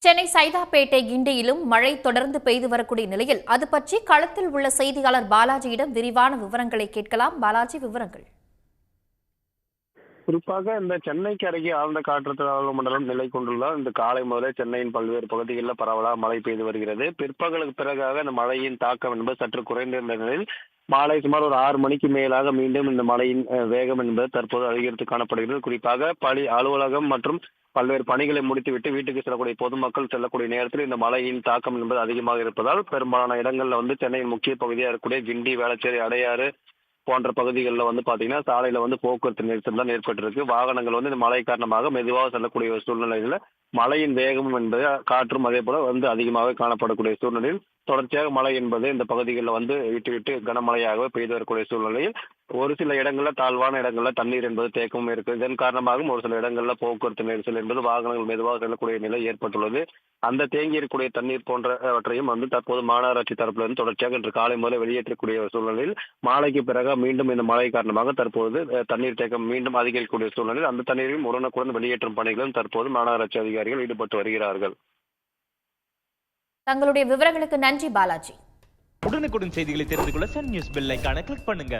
சென்னை சைதாப்பேட்டை கிண்டியிலும் மழை தொடர்ந்து பெய்து வரக்கூடிய நிலையில் அது பற்றி களத்தில் உள்ள செய்தியாளர் பாலாஜியிடம் விரிவான விவரங்களை கேட்கலாம். பாலாஜி, விவரங்கள். குறிப்பாக இந்த சென்னைக்கு அருகே ஆழ்ந்த காற்றழுத்த மண்டலம் நிலை கொண்டுள்ள இந்த காலை முதலே சென்னையின் பல்வேறு பகுதிகளில் பரவலாக மழை பெய்து வருகிறது. பிற்பகலுக்கு பிறகாக இந்த மழையின் தாக்கம் என்பது சற்று குறைந்திருந்த நிலையில் மாலை சுமார் ஒரு 6 மணிக்கு மேலாக மீண்டும் இந்த மழையின் வேகம் என்பது தற்போது அதிகரித்து காணப்படுகிறது. குறிப்பாக அலுவலகம் மற்றும் பல்வேறு பணிகளை முடித்துவிட்டு வீட்டுக்கு செல்லக்கூடிய பொதுமக்கள் செல்லக்கூடிய நேரத்தில் இந்த மழையின் தாக்கம் என்பது அதிகமாக இருப்பதால் பெரும்பாலான இடங்கள்ல சென்னையின் முக்கிய பகுதியாக இருக்கக்கூடிய கிண்டி, வேளச்சேரி, அடையாறு போன்ற பகுதிகளில் பாத்தீங்கன்னா சாலையில போக்குவரத்து நெரிசல் தான் ஏற்பட்டிருக்கு. வாகனங்கள் இந்த மழை காரணமாக மெதுவாக செல்லக்கூடிய ஒரு சூழ்நிலையில மழையின் வேகமும் என்பது காற்றும் அதே போல அதிகமாக காணப்படக்கூடிய சூழ்நிலையில் தொடர்ச்சியாக மழை என்பது இந்த பகுதிகளில் விட்டு விட்டு கனமழையாக பெய்து வரக்கூடிய சூழ்நிலையில் ஒரு சில இடங்கள்ல தாழ்வான இடங்கள்ல தண்ணீர் என்பது தேக்கமும் இருக்கு. இதன் காரணமாகவும் ஒரு சில இடங்கள்ல போக்குவரத்து நெரிசல் என்பது வாகனங்கள் மெதுவாக செல்லக்கூடிய நிலை ஏற்பட்டுள்ளது. அந்த தேங்கி இருக்கக்கூடிய தண்ணீர் போன்றவற்றையும் தற்போது மாநகராட்சி தரப்புல இருந்து தொடர்ச்சியாக இன்று காலை முதல்ல வெளியேற்றக்கூடிய சூழ்நிலையில் மாலைக்கு பிறகு மீண்டும் இந்த மழை காரணமாக தற்போது தண்ணீர் தேக்கம் மீண்டும் அதிகரிக்கக்கூடிய சூழ்நிலையில் அந்த தண்ணீரையும் உடனுக்குடன் வெளியேற்றும் பணிகளும் தற்போது மாநகராட்சி அதிகாரிகள் ஈடுபட்டு வருகிறார்கள். தங்களுடைய விவரங்களுக்கு நன்றி பாலாஜி. உடனுக்குடன் செய்திகளை தெரிந்து கொள்ள சன் நியூஸ் பெல் ஐகானை கிளிக் பண்ணுங்க.